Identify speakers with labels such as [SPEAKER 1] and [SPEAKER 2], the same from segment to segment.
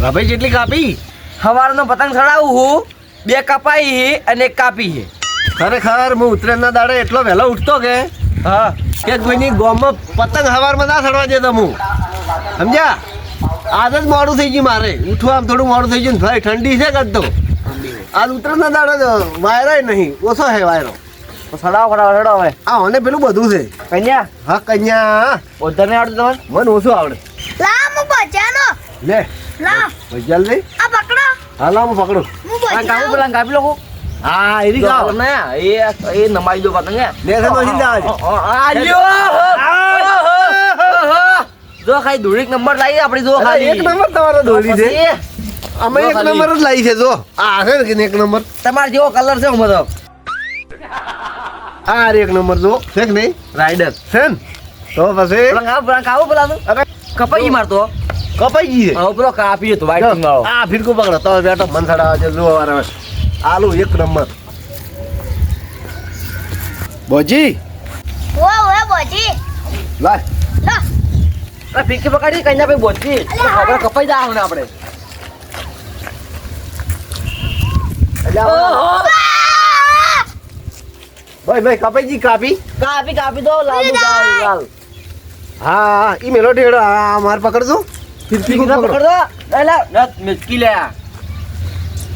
[SPEAKER 1] ભાઈ જેટલી કાપી
[SPEAKER 2] સવારનો પતંગ ચડાવું હું 2 કપાઈ અને 1 કાપી છે.
[SPEAKER 1] ખરેખર હું ઉત્તરાયણના દાડે એટલો વહેલો ઉઠતો કે
[SPEAKER 2] હા
[SPEAKER 1] કે કોઈની ગામમાં પતંગ સવારમાં ના ચડવા દેતો હું સમજ્યા. આજ જ મોડું થઈ ગયું મારે ઉઠવા આમ થોડું મોડું થઈ ગયું ભાઈ ઠંડી છે કરતો આજ ઉત્તરાયણના દાડે વાયરો નહીં ઓછો છે વાયરો.
[SPEAKER 2] તો ચડાવો હવે
[SPEAKER 1] આ મને પેલું બધું છે
[SPEAKER 2] કન્યા
[SPEAKER 1] હા કન્યા
[SPEAKER 2] ઓધર નહીં આવડતું તમને?
[SPEAKER 1] મને ઓછું આવડે
[SPEAKER 3] લા હું બચાનો
[SPEAKER 1] લે
[SPEAKER 3] લા
[SPEAKER 1] ભજલ લે
[SPEAKER 3] આ પકડો
[SPEAKER 1] હા લા હું પકડું
[SPEAKER 3] હું
[SPEAKER 2] કાપી
[SPEAKER 3] બચાનો
[SPEAKER 2] પેલા કાપી લો
[SPEAKER 1] હા એરી ગાવ
[SPEAKER 2] ને એ નમાઈ દો પતંગ
[SPEAKER 1] લે છે મશીન જાવ
[SPEAKER 2] જો ખાઈ ધૂળીક નંબર લાવી આપડી જો
[SPEAKER 1] એક
[SPEAKER 2] ખાલી
[SPEAKER 1] નંબર તમારો દોરી છે અમે એક નંબર જ લાવી છે જો આ છે ને એક નંબર
[SPEAKER 2] તમારે જેવો કલર છે ઉમર
[SPEAKER 1] આ એક નંબર જો છે કે નહીં
[SPEAKER 2] રાઈડર
[SPEAKER 1] છે ને તો પછી
[SPEAKER 2] પેલા કાવો પેલા
[SPEAKER 1] અરે
[SPEAKER 2] કપાઈ મારતો
[SPEAKER 1] કપાઈ ગઈ છે
[SPEAKER 2] હવે પેલો કાપી હતો વાઈટ વાળો
[SPEAKER 1] આ ફિરકું પકડો તો બેટો મન સડાવે છે જો અરે આલુ એક નંબર બોજી
[SPEAKER 3] ઓ બોજી
[SPEAKER 1] લાય
[SPEAKER 3] લા
[SPEAKER 2] આ ફીકી પકડી કઈ ના ભાઈ બોચી ખબર કપાઈ જાય ને આપણે
[SPEAKER 1] ભાઈ કપાઈ ગઈ કાપી
[SPEAKER 2] કાપી દો લાલ લાલ
[SPEAKER 1] હા ઈ મેલોડી હેડો આ માર પકડજો ફિરકી
[SPEAKER 2] પકડ
[SPEAKER 1] પકડો
[SPEAKER 2] દો એલા નત મિસકી લે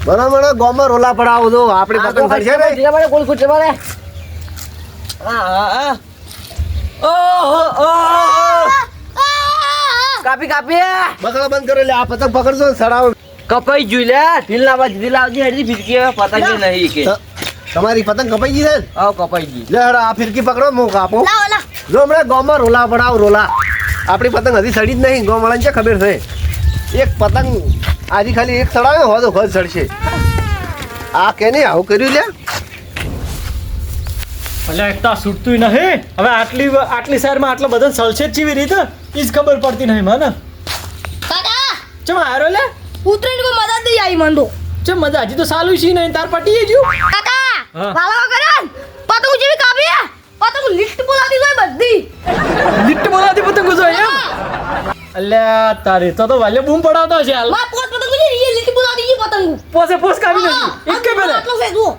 [SPEAKER 1] બરાબર ગોમાં રોલા પડાવો જો આપણી પતંગ ફરશે ને
[SPEAKER 2] જીરા મારે ગોલ ફૂટે મારે હા કાપી
[SPEAKER 1] બકડા બંધ કરો લે આ પતંગ પકડજો ને સડાવો
[SPEAKER 2] કપાઈ જોઈ લે ઢીલ લાવજી હેડી ફીરકી હવે પતંગ નહીં કે
[SPEAKER 1] તમારી પતંગ કપાઈ ગઈ છે ને
[SPEAKER 2] આવ કપાઈ ગઈ
[SPEAKER 1] લે હેડો આ ફિરકી પકડો હું કાપું
[SPEAKER 3] લા લા
[SPEAKER 1] જો હમણાં ગોમાં રોલા પડાવો રોલા આપણી પતંગ હજી સડી જ નહીં ગોવાળાને છે ખબર છે એક પતંગ આજે ખાલી એક સડાવે હોય તો ઘર સડશે આ કે નહીં આવું કર્યું લે
[SPEAKER 4] એટલે એકતા છૂટતું નહીં હવે આટલી શહેરમાં આટલો બધો સળશે જ ચીવી રીતે એ જ ખબર પડતી નહીં મને
[SPEAKER 3] કાકા
[SPEAKER 4] ચમ હારો લે
[SPEAKER 3] ઉતરેણ કો મદદ દઈ આવી મંદો
[SPEAKER 4] ચમ મજા હજી તો સાલું છે નહીં તાર પટી ગયું
[SPEAKER 3] કાકા
[SPEAKER 4] હા.
[SPEAKER 3] વાલા કરે પતંગ જેવી કાપી પતંગ લિફ્ટ બોલાતી હોય બધી
[SPEAKER 4] લીટ બોલાતી પતંગો જો એમ અલ્યા તારી તો વાલે બૂમ પડાવતો છે હાલ
[SPEAKER 3] માં પોસ પતંગ જે એ લિફ્ટ બોલાતી છે પતંગ
[SPEAKER 4] પોસ કાઢી નાખી એક કે પેલે
[SPEAKER 3] આટલો છે જુઓ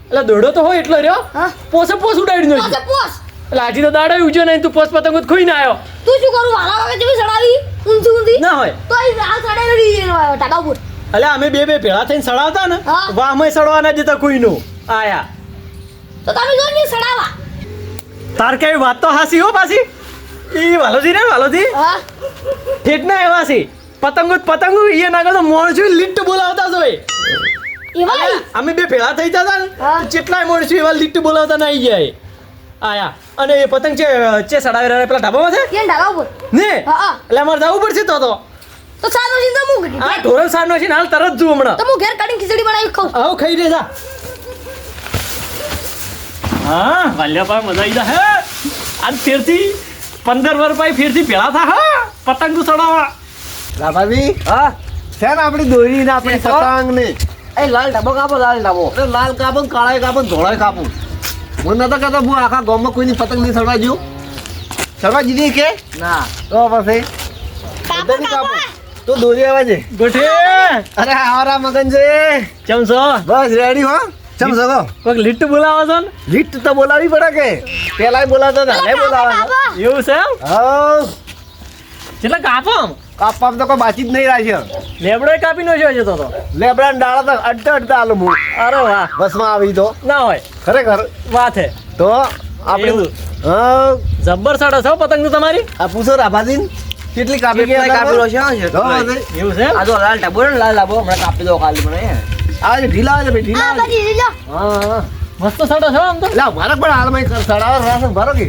[SPEAKER 4] એટલે દોડો તો હોય એટલો રહ્યો
[SPEAKER 3] હા
[SPEAKER 4] પોસ ઉડાડી
[SPEAKER 3] પોસ
[SPEAKER 4] નાખી
[SPEAKER 3] પોસ
[SPEAKER 4] એટલે આજે તો દાડો ઉજ્યો નહીં તું પોસ પતંગો ખોઈ ના આવ્યો
[SPEAKER 3] તું શું કરું વાલા વગર જેવી સડાવી ઊંચી ઊંચી
[SPEAKER 4] ના હોય
[SPEAKER 3] તો એ આ સડાઈ રહી છે ટાટા ઉપર
[SPEAKER 4] એટલે અમે બે ભેળા થઈને સડાવતા ને
[SPEAKER 3] હા.
[SPEAKER 4] વાહમાં સડવાના જતા કોઈનો આયા
[SPEAKER 3] તો તમે જો ને સડાવા
[SPEAKER 4] તાર કઈ વાત તો હાસી હો પાછી ઈ વાલોજી ને વાલોજી
[SPEAKER 3] હા
[SPEAKER 4] ઠેઠ ના એવા છે પતંગો એ ના કરતો મોણસું લીટ બોલાવતા જોય
[SPEAKER 3] એવા
[SPEAKER 4] અમે બે ભેળા થઈ જતા ને
[SPEAKER 3] હા.
[SPEAKER 4] કેટલાય મોણસું એવા લીટ બોલાવતા ના આવી જાય આયા અને એ પતંગ છે સડાવી રહ્યા પેલા ઢાબામાં છે
[SPEAKER 3] કેમ ટાટા ઉપર
[SPEAKER 4] ને
[SPEAKER 3] હા.
[SPEAKER 4] એટલે અમારે જવું પડશે તો
[SPEAKER 3] તો સાનો સિંધો મું
[SPEAKER 4] આ ઢોરણ સારનો છે ને હાલ તરત જુ હમણાં
[SPEAKER 3] તો હું ઘેર કાઢીને ખીચડી બનાવી ખાઉં
[SPEAKER 4] આવો ખાઈ દે જા હા વાલ્યા પા મજા આવી જા હે આજ ફેરથી 15 વર્ષ પછી ફેરથી ભેળા થા હા પતંગ સડાવવા
[SPEAKER 1] લાભાજી
[SPEAKER 2] હા
[SPEAKER 1] છે ને આપણી દોરી ને આપણી
[SPEAKER 2] એ તો.
[SPEAKER 1] પતંગ ને
[SPEAKER 2] એ લાલ ડાબો કાપો લાલ ડાબો
[SPEAKER 1] અરે લાલ કાપો ને કાળા કાપો ને ધોળા કાપો મને નતો કહેતો હું આખા ગામમાં કોઈની પતંગ નહીં સડવા જ્યું સડવા દીધી કે
[SPEAKER 2] ના
[SPEAKER 1] તો પછી
[SPEAKER 3] કાપો
[SPEAKER 1] બધાની
[SPEAKER 3] કાપો
[SPEAKER 1] તું દોરી આવે છે
[SPEAKER 4] ગોઠે
[SPEAKER 1] અરે આવરા મગન છે
[SPEAKER 4] કેમ છો
[SPEAKER 1] બસ રેડી હો ચમ સગો
[SPEAKER 4] કોઈક લીટ બોલાવો છો ને
[SPEAKER 1] લીટ તો બોલાવી પડે કે પેલાય બોલાવતા હતા હવે બોલાવવા
[SPEAKER 4] એવું છે એમ
[SPEAKER 1] હા
[SPEAKER 4] એટલે કાપો આમ
[SPEAKER 1] કાપવા તો કોઈ બાચી જ નહીં રાખ્યો
[SPEAKER 4] લેબડો કાપી નો છે તો
[SPEAKER 1] લેબડા ને ડાળા તો અડતા અડતા આલું હું
[SPEAKER 4] અરે વાહ
[SPEAKER 1] બસમાં આવી તો
[SPEAKER 4] ના હોય
[SPEAKER 1] ખરેખર
[SPEAKER 4] વાત હે
[SPEAKER 1] તો આપણે
[SPEAKER 4] એવું.
[SPEAKER 1] હા
[SPEAKER 4] જબ્બર સાડો છો પતંગ તો તમારી
[SPEAKER 1] આ પૂછો રાભાજી કેટલી કાપી
[SPEAKER 2] કેટલાય કાપેલો છે હા, છે
[SPEAKER 1] હા,
[SPEAKER 4] એવું છે
[SPEAKER 2] આ તો લાલ ડાબો ને લાલ ડાબો હમણાં કાપી દો ખાલી મને
[SPEAKER 1] આ જે ઢીલા આવે છે ભાઈ ઢીલા
[SPEAKER 3] આ
[SPEAKER 1] આવે છે.
[SPEAKER 3] બધી લો
[SPEAKER 1] હા હા
[SPEAKER 4] મસ્ત સાડો છો આમ તો
[SPEAKER 1] એટલે મારે પણ હાલમાં સડાવા રાશન ભરો કે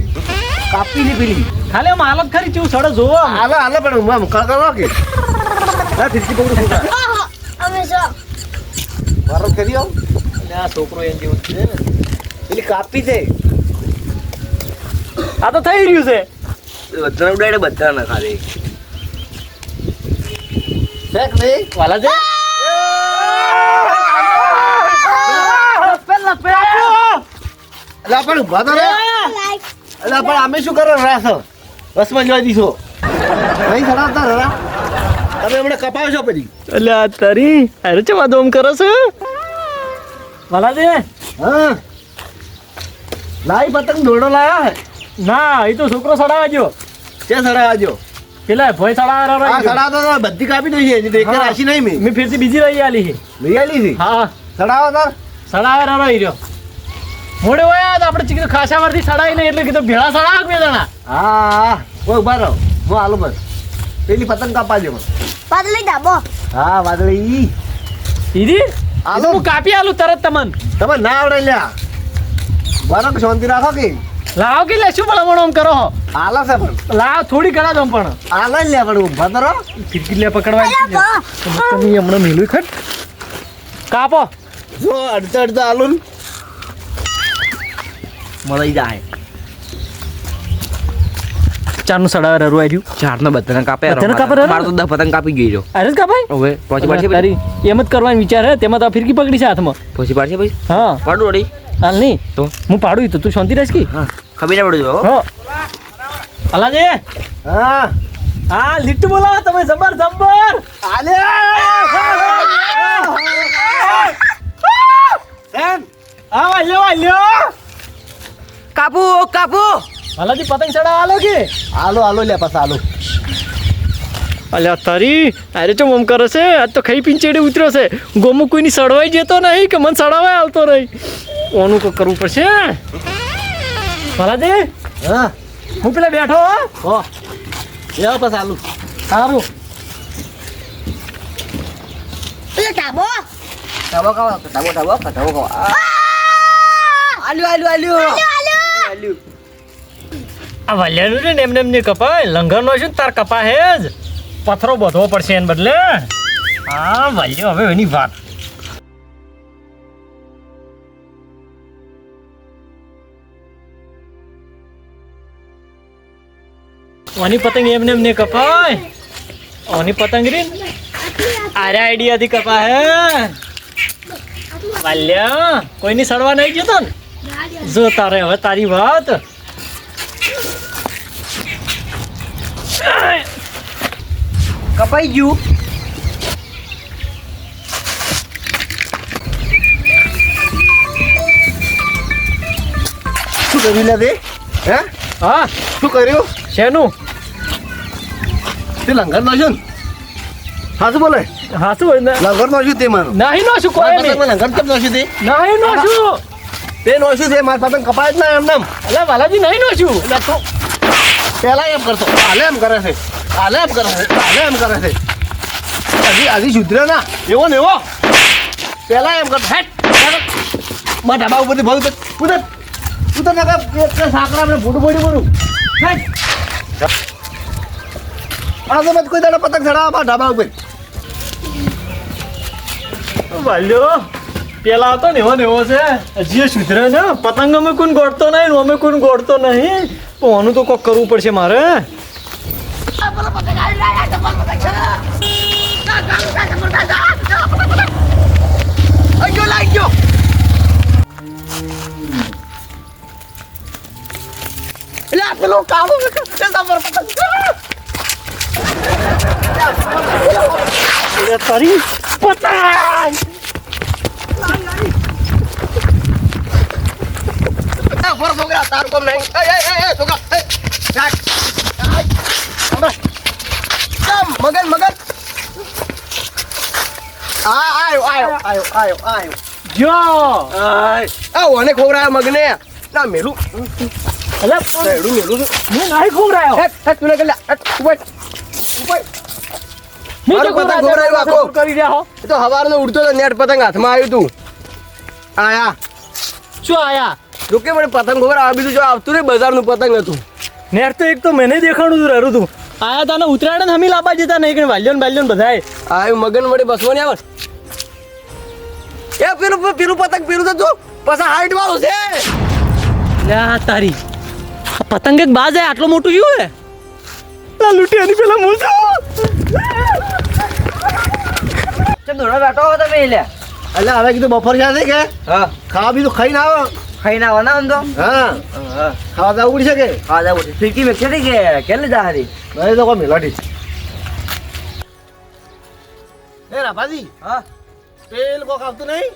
[SPEAKER 1] કાપી ની પેલી
[SPEAKER 4] ખાલી આમ હાલત ખરી ચેવું સડો જોવો આમ
[SPEAKER 1] હાલે હાલે પણ હું આમ કળકળો કે હા ફિરકી પકડું ફૂટા
[SPEAKER 3] આહા અમે સો
[SPEAKER 1] મારો કરી આવ
[SPEAKER 4] અને આ છોકરો એમ જેવું છે ને
[SPEAKER 1] પેલી કાપી છે
[SPEAKER 4] આ તો થઈ રહ્યું છે
[SPEAKER 2] બધા ઉડાડે બધા ને ખાલી
[SPEAKER 1] શેક નહીં
[SPEAKER 4] વાલા છે
[SPEAKER 1] એટલે પણ ઉભા તો રે
[SPEAKER 3] લાઈક
[SPEAKER 1] એટલે પણ અમે શું કરો રાસ બસમાં જવા દીશો નહીં સડાવતા રા અમે હમણાં કપાવ છો પછી.
[SPEAKER 4] એટલે આ તારી અરે ચેવા દોમ કરો છો વાલાજી?
[SPEAKER 1] હા લાઈ પતંગ દોરડો લાયા હે.
[SPEAKER 4] ના એ તો છોકરો સડાવા ગયો.
[SPEAKER 1] કે સડાવાજો
[SPEAKER 4] પેલા ભોય સડાવા
[SPEAKER 1] આ સડાવતો તો બધી કાપી દઈ છે દેખ રાશી નહીં મેં
[SPEAKER 4] મેં ફેરથી બીજી રહી આલી છે.
[SPEAKER 1] લઈ આલી છે
[SPEAKER 4] હા
[SPEAKER 1] સડાવો તાર.
[SPEAKER 4] સડાવે રહી રહ્યો મોડે હોય તો આપણે ચીકીધું ખાસા વરથી સડાવી નહીં એટલે કીધું ભેળા સડાવ બે જણા.
[SPEAKER 1] હા કોઈ ઉભા રહો હું આલું બસ પેલી પતંગ કાપાજો મને.
[SPEAKER 3] પાતળી ડાબો.
[SPEAKER 1] હા વાદળી
[SPEAKER 4] દીદી
[SPEAKER 1] આલો.
[SPEAKER 4] હું કાપી આલું તરત તમને.
[SPEAKER 1] તમે ના આવડે લ્યા બરાબર શાંતિ રાખો કે
[SPEAKER 4] લાવો કે લે શું ભલામણ આમ કરો
[SPEAKER 1] આલા છે પણ
[SPEAKER 4] લાવ થોડી કરા દો પણ
[SPEAKER 1] આલા જ લ્યા પણ ઉભા તો રહો.
[SPEAKER 4] ફિરકી લે પકડવા તમે હમણાં મેલું ખટ કાપો
[SPEAKER 1] જો અડધા અડધા આલું ને.
[SPEAKER 2] મળી જાય
[SPEAKER 4] ચારનું સડાવે રરું આવ્યું.
[SPEAKER 2] ચારનો બધાને કાપે
[SPEAKER 4] બધાને કાપે રે?
[SPEAKER 2] મારે તો 10 પતંગ કાપી ગઈ રહ્યો.
[SPEAKER 4] અરે જ કાપાય
[SPEAKER 2] હવે પછી પાડશે
[SPEAKER 4] તારી એમ જ કરવાનો વિચાર હે તેમાં તો આ ફિરકી પકડી છે હાથમાં.
[SPEAKER 2] પછી પાડશે ભાઈ
[SPEAKER 4] હા
[SPEAKER 2] પાડું અડી
[SPEAKER 4] હાલ નહીં
[SPEAKER 2] તો
[SPEAKER 4] હું પાડું તો તું શાંતિ રહેશ કે
[SPEAKER 2] હા ખબર ના પડે જો
[SPEAKER 4] હો અલાજે
[SPEAKER 1] હા
[SPEAKER 4] હા લીટ બોલાવો તમે જબર જબર
[SPEAKER 1] આલે એમ
[SPEAKER 4] હા વાલ્યો
[SPEAKER 2] કાપુ કાપુ
[SPEAKER 4] અલાજી પતંગ ચડાવ આલો કે
[SPEAKER 1] આલો આલો લ્યા પાછા આલો.
[SPEAKER 4] અલ્યા તારી અરે ચો મમ કરે છે આજ તો ખાઈ પીંચેડે ઉતર્યો છે ગોમું કોઈની સડવાઈ જતો નહીં કે મને સડાવાય આવતો નહીં ઓનું કો કરવું પડશે ભલાજી
[SPEAKER 1] હા
[SPEAKER 4] હું પેલા બેઠો હો.
[SPEAKER 1] હો લ્યા પાછા આલુ.
[SPEAKER 4] સારું
[SPEAKER 3] પેલો ડાબો.
[SPEAKER 2] ટાબો કાવો ટાબો ટાબો ટાબો કાવો આલ્યું આલ્યું આલ્યું
[SPEAKER 4] આ વાલ્યાનું છે ને એમને એમને કપાય લંગરનો છે ને તાર કપા હે જ પથરો બધવો પડશે એને બદલે હા વાલ્યો હવે એની વાત ઓની પતંગ એમને એમને કપાય ઓની પતંગ રી આરે આઈડિયાથી કપા હે વાલ્યા કોઈની સડવા નહીં જતો ને જો તારે હવે તારી વાત
[SPEAKER 2] કપાઈ ગયું
[SPEAKER 1] શું કર્યું લ્યા તે હે
[SPEAKER 4] હા
[SPEAKER 1] શું કર્યું
[SPEAKER 4] શેનું
[SPEAKER 1] તે લંગર નો છે ને સાચું બોલે
[SPEAKER 4] હા શું હોય ને
[SPEAKER 1] લંગર નો છું તે મારું
[SPEAKER 4] નહીં નો શું કોઈ નહીં
[SPEAKER 1] લંગર કેમ નો છું તે
[SPEAKER 4] નહીં નો શું
[SPEAKER 1] તે નો છું તે મારા પતંગ કપાય જ ના એમ નામ.
[SPEAKER 4] અલા વાલાજી નહીં નો છું
[SPEAKER 1] એટલે તું પેલા એમ કરતો હાલે એમ કરે છે હાલે એમ કરે છે હાલે એમ કરે છે હજી સુધરે ના એવો ને એવો પેલા એમ કરતો હેટ મારા ઢાબા ઉપરથી ભાવ કુદર કુદર ના સાંકડા આપણે ફોટું ફોડી પડું હેટ આ તો મત કોઈ દાડો પતંગ ચડાવવા મારા ઢાબા ઉપર.
[SPEAKER 4] વાલ્યો પેલા હતો ને એવો છે હજી સુધરે ને પતંગ અમે કોણ ગોળતો નહીં અમે કોણ ગોળતો નહીં તો આનું તો કોક કરવું પડશે મારે અરે તારી પતંગ
[SPEAKER 1] તારું કામ નહીં છોકરા મગન મગન આયો
[SPEAKER 4] જો
[SPEAKER 1] ઓને ખોવરાયો મગને ના મેલું
[SPEAKER 4] અલા
[SPEAKER 1] મેલું મેલું
[SPEAKER 4] હું નહીં ખોવરાયો
[SPEAKER 1] તું ને
[SPEAKER 4] મેં
[SPEAKER 1] મારું
[SPEAKER 4] તો
[SPEAKER 1] પતંગ ખોવરાયું આખો.
[SPEAKER 4] કરી રહ્યા હો
[SPEAKER 1] એ તો હવારનો ઉડતો તો નેટ પતંગ હાથમાં આવ્યું તું આયા
[SPEAKER 4] શું આયા
[SPEAKER 1] જોકે મને પતંગ ખબર આ બીજું જો આવતું ને બજારનું પતંગ હતું
[SPEAKER 4] નેર તો એક તો મને દેખાણું તું રહ્યું તું આયા તાને ઉતરાયણ હમી લાવવા જતા નહીં કે વાલ્યોન બાલ્યોન બધાય
[SPEAKER 1] આયું મગન વડે બસવો ને આવે એ પેલું પેલું પતંગ પેલું તો જો પાછા હાઈટ વાળું છે
[SPEAKER 4] લ્યા તારી આ પતંગ એક બાજ આટલો મોટું શું હે લા લૂંટિયાની પેલા મોટો
[SPEAKER 2] ચમ દોડા બેઠો હો તમે લે
[SPEAKER 1] એટલે હવે કીધું બપોર છે કે
[SPEAKER 2] હા
[SPEAKER 1] ખાવા બીજું ખાઈને આવો
[SPEAKER 2] ખાઈને આવો ના આમ તો
[SPEAKER 1] હા
[SPEAKER 2] હા
[SPEAKER 1] ખાવા જવું પડી શકે
[SPEAKER 2] હા જાવ ફિરકી મેં કે કેટલી જા હારી
[SPEAKER 1] નહીં તો કોઈ મેલાટી આભાજી
[SPEAKER 2] હા
[SPEAKER 1] પેલ કોક આવતું નહીં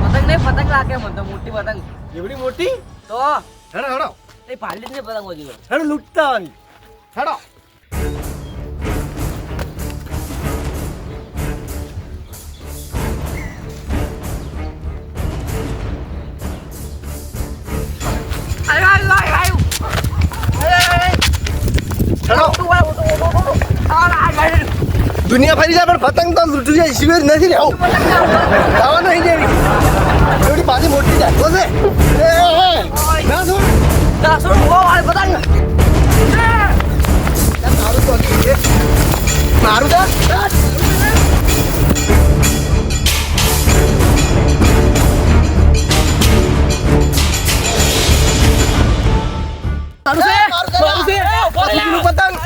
[SPEAKER 2] પતંગ નહીં પતંગ લાગે મને તો મોટી પતંગ
[SPEAKER 1] એવડી મોટી
[SPEAKER 2] તો
[SPEAKER 1] હેડો હેડો
[SPEAKER 2] એ પાડી જ ને પતંગ વધી
[SPEAKER 1] હેડો લૂંટતા આવવાની હેડો હેડો દુનિયા ફરી જાય પણ પતંગ તો લૂંટી જાય શિવેર નથી રહેવું ખાવા નહીં જેવી એવડી પાછી મોટી જાય બોલે ના શું મારું તો પતંગ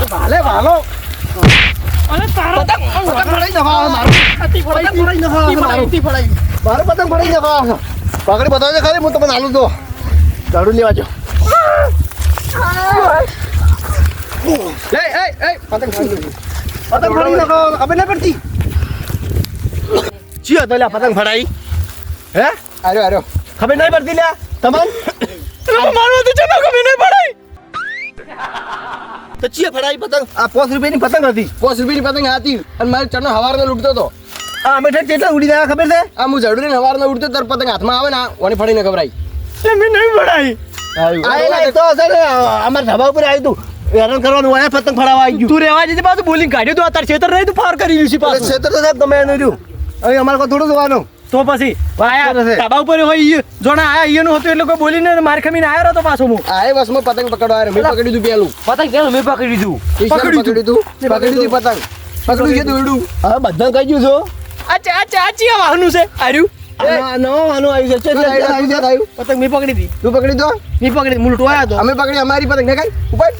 [SPEAKER 1] ભાલે ભાલો
[SPEAKER 4] અરે તારો
[SPEAKER 1] પતંગ ફડાઈ દફા મારું પતંગ ફડાઈ દફા મારું પતંગ ફડાઈ દફા પકડી બતાવજો ખાલી હું તમને હાલું દો ઝાડુ લેવા જો પતંગ ફડાઈ દફા ખબર ના પડતી ચી હતો લ્યા પતંગ ફડાઈ હે આર્યો ખબર નહીં પડતી લ્યા તમને
[SPEAKER 4] મારું તો ચલો ખબર નહીં પડાય
[SPEAKER 1] તો ચીએ ફડાઈ પતંગ આ 5 રૂપિયાની પતંગ હતી 5 રૂપિયાની પતંગ હતી અને મારે ચનો હવારનો લૂંટતો હતો આ અમે કેટલા ઉડી ગયા ખબર છે આ હું ઝડુને હવારનો ઉડતો તાર પતંગ હાથમાં આવે ને ઓને ફડીને ખબરાઈ
[SPEAKER 4] એટલે મેં નહીં પડાય
[SPEAKER 1] આયેલા તો છે ને અમાર ધાબા ઉપર આવ્યું તું હેરાન કરવાનું હોય પતંગ ફડાવા આવી ગયું
[SPEAKER 4] તું રેવા જજે પાછું બોલિંગ કાઢ્યું તો અત્યારે છેતર નહીં તું પાર કરી લીધું છે પાછું
[SPEAKER 1] ક્ષેત્ર તો સાહેબ તમે એનું રહ્યું હવે અમારે કોઈ થોડું જોવાનું
[SPEAKER 4] તો પછી આયા ધાબા ઉપર હોય ઈ જોણા આયા ઈનું હતું એટલે કોઈ બોલીને માર ખમીને આયો તો પાછો હું
[SPEAKER 1] આ બસમાં પતંગ પકડવા આવ્યો મેં પકડી દીધું પેલું
[SPEAKER 2] પતંગ કેમ મેં પકડી દીધું
[SPEAKER 1] પકડી દીધું પતંગ પકડ્યું છે દોરડું હા બધા કહી ગયું છો
[SPEAKER 4] આચી વાહનું છે આર્યું
[SPEAKER 1] નો આનું આવ્યું છે
[SPEAKER 4] પતંગ મેં પકડી દી
[SPEAKER 1] તું પકડી દો
[SPEAKER 4] મેં પકડી મુલટો આયા તો
[SPEAKER 1] અમે પકડી અમારી પતંગ ને કઈ ઉપર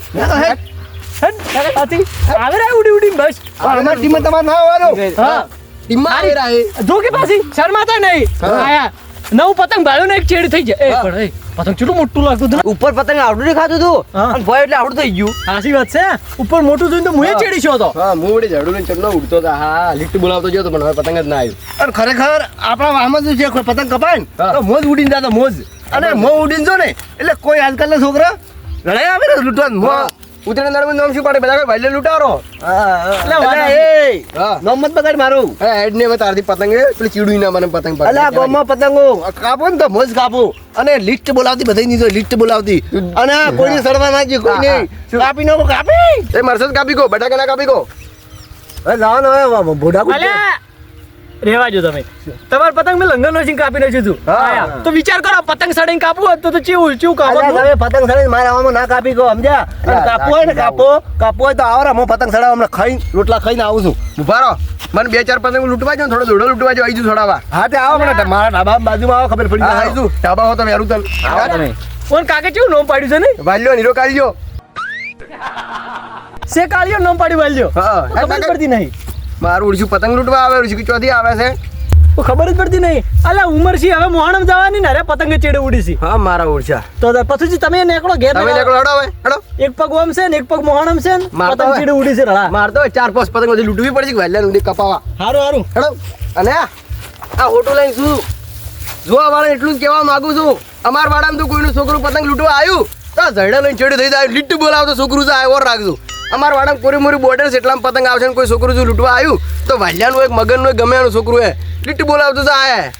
[SPEAKER 4] આવે રે ઉડી ઉડી બસ
[SPEAKER 1] અમારી ટીમ તમારે ના આવવાનું
[SPEAKER 4] હા
[SPEAKER 1] ટીમમાં આવી રહ્યા
[SPEAKER 4] જો કે પાછી શર્માતા નહીં આયા નવ પતંગ ભાળ્યો ને એક છેડી થઈ જાય એ પણ એ પતંગ કેટલું મોટું લાગતું હતું
[SPEAKER 2] ઉપર પતંગ આવડું નહીં ખાતું તું
[SPEAKER 4] હા.
[SPEAKER 2] અને ભય એટલે આવડું થઈ ગયું
[SPEAKER 4] સાચી વાત છે ઉપર મોટું જોઈને તો મુએ ચેડી છો તો
[SPEAKER 1] હા હું વળી ઝાડુ લઈને ચડનો ઉડતો હતો હા લિફ્ટ બોલાવતો ગયો તો પણ હવે પતંગ જ ના આવ્યું અને ખરેખર આપણા વાહમાં શું છે પતંગ કપાય ને તો મોજ ઉડીને જતો મોજ અને મો ઉડીને જો ને એટલે કોઈ આજકાલના છોકરા લડાઈ આવે ને લૂંટવાનું મો ઉતરે નરમ નામ શું પાડે બધા કોઈ ભાઈ લૂંટારો નામ મત બગાડ મારું હેડ ને તારથી પતંગ પેલી ચીડું ના મને પતંગ પકડે અલા ગોમાં પતંગો કાપો ને તો મોજ કાપો અને લિસ્ટ બોલાવતી બધાય ની તો લિસ્ટ બોલાવતી અને કોઈને સડવા ના જે કોઈ નહીં કાપી નાખો કાપી એ મરસદ કાપી ગો બટાકા ના કાપી ગો હવે લાવો ને હવે ભોડા
[SPEAKER 4] અલ્યા રેવા જો તમે તમાર પતંગ મેં લંગન નોશી કાપી નાખ્યું તું
[SPEAKER 1] હા.
[SPEAKER 4] આયા તો વિચાર કરો પતંગ સડીને કાપવું હોત તો ચેવું કાપો
[SPEAKER 1] તમે પતંગ સડાવીને મારા આવામાં ના કાપી ગો સમજ્યા અને કાપવું હોય ને કાપો હોય તો આવરા હું પતંગ સડાવવા હમણાં ખાઈ રોટલા ખાઈને આવું છું ઉભા રહો મને 2-4 પતંગ લૂંટવા જો થોડો દોડો લૂંટવા જો આવી જુ છોડાવા હા તે આવો મને મારા ઢાબા બાજુમાં આવો ખબર પડી આવી જુ ઢાબા હો તો વેરું તલ
[SPEAKER 2] આવો તમે
[SPEAKER 4] કોણ કાકે કેવું નોમ પાડ્યું છે ને
[SPEAKER 1] વાલ્યો નીરો કાઢજો
[SPEAKER 4] સે કાળિયો નોમ પાડી વાલ્યો
[SPEAKER 1] હા
[SPEAKER 4] ખબર પડતી નહીં
[SPEAKER 1] મારું ઉડશું પતંગ લૂંટવા આવે ઉડશું ચોથી આવે છે
[SPEAKER 4] તો ખબર જ પડતી નહીં અલા ઉમર છે હવે મોહણમ જવાની ને અરે પતંગ ચેડે ઉડી છે
[SPEAKER 1] હા મારા ઉડશા
[SPEAKER 4] તો પછી તમે નીકળો ઘેર
[SPEAKER 1] તમે નીકળો હડો હવે હડો
[SPEAKER 4] એક પગ ઓમ છે ને એક પગ મોહણમ છે ને
[SPEAKER 1] મારતો
[SPEAKER 4] પતંગ
[SPEAKER 1] હવે.
[SPEAKER 4] ચેડે ઉડી છે રળા
[SPEAKER 1] મારતો 4-5 પતંગ બધી લૂંટવી પડશે કે વાલ્યા ઉડી કપાવા
[SPEAKER 4] હારું
[SPEAKER 1] હેડો અને આ હોટો લઈને શું જોવા વાળા એટલું જ કહેવા માંગુ છું અમાર વાડામાં તો કોઈનું છોકરું પતંગ લૂંટવા આવ્યું તો ઝરડા લઈને ચડી થઈ જાય લીટ બોલાવતો છોકરું છે આવ્યો રાખજો અમાર વાડામાં કોરી મોરી બોર્ડર છે એટલામાં પતંગ આવશે ને કોઈ છોકરું જો લૂંટવા આવ્યું તો વાલ્યાનું એક મગનનું એક ગમે એનું છોકરું હે લીટ બોલાવતું તો આયા